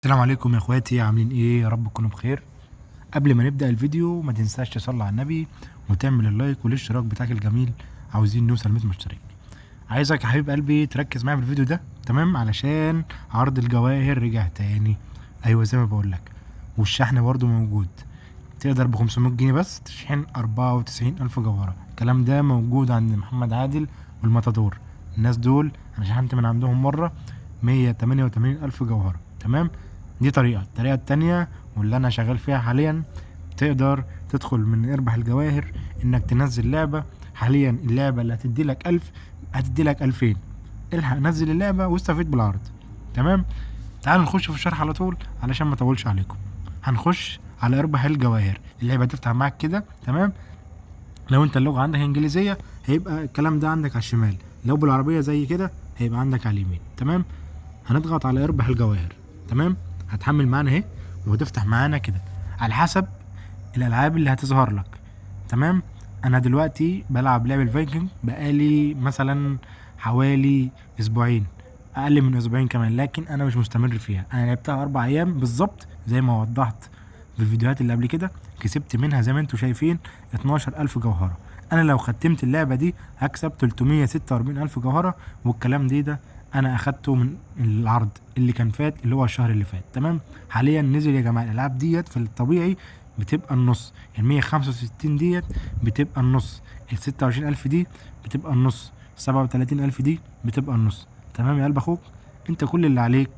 السلام عليكم يا اخواتي، عاملين ايه؟ يا رب تكونوا بخير. قبل ما نبدأ الفيديو ما تنساش تصلي على النبي وتعمل اللايك والاشتراك بتاعك الجميل. عاوزين نوصل 100 مشترك. عايزك يا حبيب قلبي تركز معايا في الفيديو ده، تمام؟ علشان عرض الجواهر رجع تاني. ايوه زي ما بقول لك، والشحن برضو موجود. تقدر ب 500 جنيه بس تشحن 94,000 جوهرة. الكلام ده موجود عند محمد عادل والماتادور. الناس دول انا شحنت من عندهم مرة 188,000 جوهرة، تمام؟ دي الطريقة التانية واللي انا شغال فيها حاليا، تقدر تدخل من اربح الجواهر انك تنزل لعبة. حاليا اللعبة اللي هتدي لك 1000 هتدي لك 2000. الحق نزل اللعبة واستفيد بالعرض، تمام؟ تعالوا نخش في الشرح على طول علشان ما اطولش عليكم. هنخش على اربح الجواهر. اللعبة هتفتح معاك كده، تمام؟ لو انت اللغة عندك انجليزية هيبقى الكلام ده عندك على الشمال، لو بالعربية زي كده هيبقى عندك على اليمين، تمام؟ هنضغط على اربح الجواهر، تمام؟ هتحمل معانا اهي وتفتح معانا كده على حسب الالعاب اللي هتظهر لك، تمام؟ انا دلوقتي بلعب لعبة الفايكنج بقالي مثلا حوالي اسبوعين، اقل من اسبوعين كمان، لكن انا مش مستمر فيها. انا لعبتها 4 ايام بالظبط زي ما وضحت في الفيديوهات اللي قبل كده. كسبت منها زي ما انتم شايفين 12,000 جوهرة. انا لو ختمت اللعبة دي هكسب 346,000 جوهرة، والكلام ده انا اخدته من العرض اللي كان فات، اللي هو الشهر اللي فات، تمام؟ حاليا نزل يا جماعة. الالعاب ديت في الطبيعي بتبقى النص، ال 165 ديت بتبقى النص، ال 26,000 دي بتبقى النص، 37,000 دي بتبقى النص، تمام يا قلب اخوك؟ انت كل اللي عليك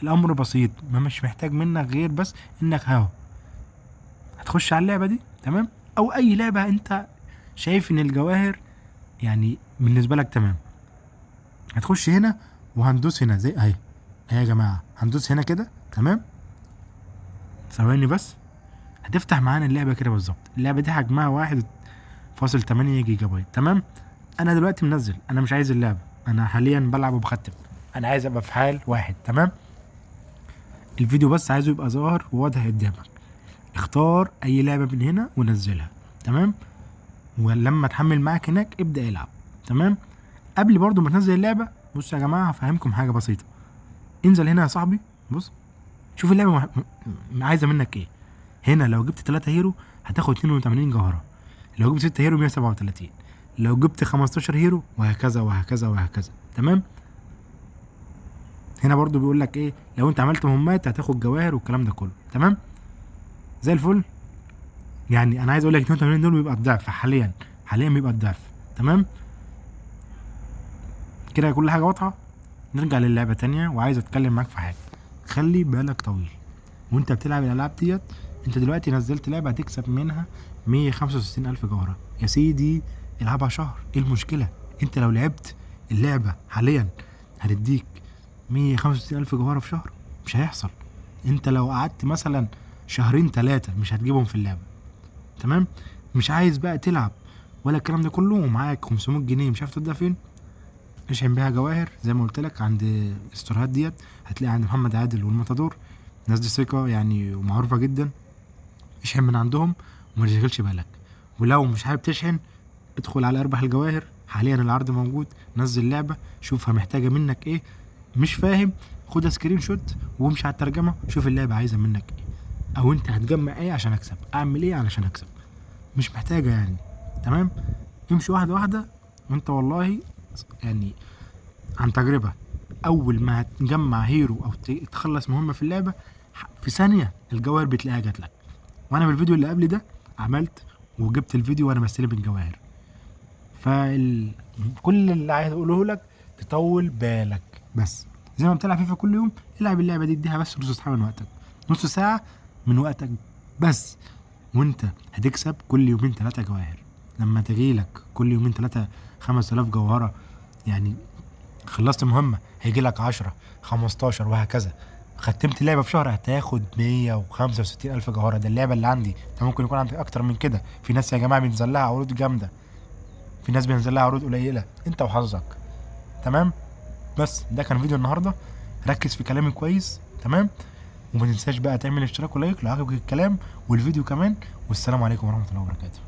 الامر بسيط، ما مش محتاج منك غير بس انك هتخش على اللعبة دي، تمام؟ او اي لعبة انت شايف ان الجواهر يعني بالنسبة لك تمام. هتخش هنا وهندوس هنا زي اهي يا جماعة، هندوس هنا كده، تمام؟ ثواني بس. هتفتح معانا اللعبة كده بالظبط. اللعبة دي حجمها 1.8 جيجا بايت، تمام؟ انا دلوقتي منزل، انا مش عايز اللعبة، انا حاليا بلعب وبختم، انا عايز ابقى في حال واحد، تمام؟ الفيديو بس عايزه يبقى ظاهر وواضح قدامك. اختار اي لعبة من هنا ونزلها، تمام؟ ولما تحمل معاك هناك ابدأ العب، تمام؟ قبل برضو ما تنزل اللعبة، بص يا جماعة هفهمكم حاجة بسيطة. انزل هنا يا صاحبي، بص شوف اللعبة عايزة منك ايه. هنا لو جبت 3 هيرو هتاخد 82 جوهرة، لو جبت 6 هيرو 137، لو جبت 15 هيرو وهكذا وهكذا وهكذا، تمام؟ هنا برضو بيقول لك ايه، لو انت عملت مهمات هتاخد جواهر والكلام ده كله، تمام؟ زي الفل. يعني انا عايز اقول لك 82 دول بيبقى الضعف حاليا بيبقى الضعف، تمام؟ كده كل حاجه واضحه. نرجع للعبه تانية، وعايز اتكلم معاك في حاجه. خلي بالك طويل وانت بتلعب الالعاب ديت. انت دلوقتي نزلت لعبه هتكسب منها 165,000 جوهره يا سيدي، العبها شهر، ايه المشكله؟ انت لو لعبت اللعبه حاليا هتديك 165,000 جوهره في شهر، مش هيحصل. انت لو قعدت مثلا شهرين 3 مش هتجيبهم في اللعبه، تمام؟ مش عايز بقى تلعب ولا الكلام ده كله ومعاك 500 جنيه مش عارف تبدا فين؟ اشحن بيها جواهر زي ما قلت لك عند الاستورات ديت. هتلاقي عند محمد عادل والماتادور، الناس دي ثقه يعني ومعروفه جدا. اشحن من عندهم وما تشغلش بالك. ولو مش حابب تشحن ادخل على اربح الجواهر، حاليا العرض موجود. نزل لعبه شوفها محتاجه منك ايه، مش فاهم خدها سكرين شوت وامشي على الترجمه، شوف اللعبه عايزه منك ايه، او انت هتجمع ايه عشان اكسب، اعمل ايه علشان اكسب. مش محتاجه يعني، تمام؟ امشي واحده واحده. وانت والله يعني عن تجربه، اول ما هتجمع هيرو او تخلص مهمه في اللعبه في ثانيه الجواهر بتلاقيها جات لك. وانا في الفيديو اللي قبل ده عملت وجبت الفيديو وانا بستلم الجواهر. كل اللي عايز اقوله لك تطول بالك بس. زي ما بتلعب فيفا كل يوم، العب اللعبه دي، اديها بس نص ساعه من وقتك، نص ساعه من وقتك بس، وانت هتكسب كل يومين 3 جواهر. لما تجيلك كل يومين 3 5000 جوهره، يعني خلصت مهمه هيجيلك 10 15 وهكذا. ختمت اللعبه في شهر هتاخد 165,000 جوهره. ده اللعبه اللي عندي، انت ممكن يكون عندك اكتر من كده. في ناس يا جماعه بينزل لها عروض جامده، في ناس بينزل لها عروض قليله، انت وحظك، تمام؟ بس ده كان فيديو النهارده. ركز في كلامي كويس، تمام؟ وما تنساش بقى تعمل اشتراك ولايك لو عجبك الكلام والفيديو كمان. والسلام عليكم ورحمه الله وبركاته.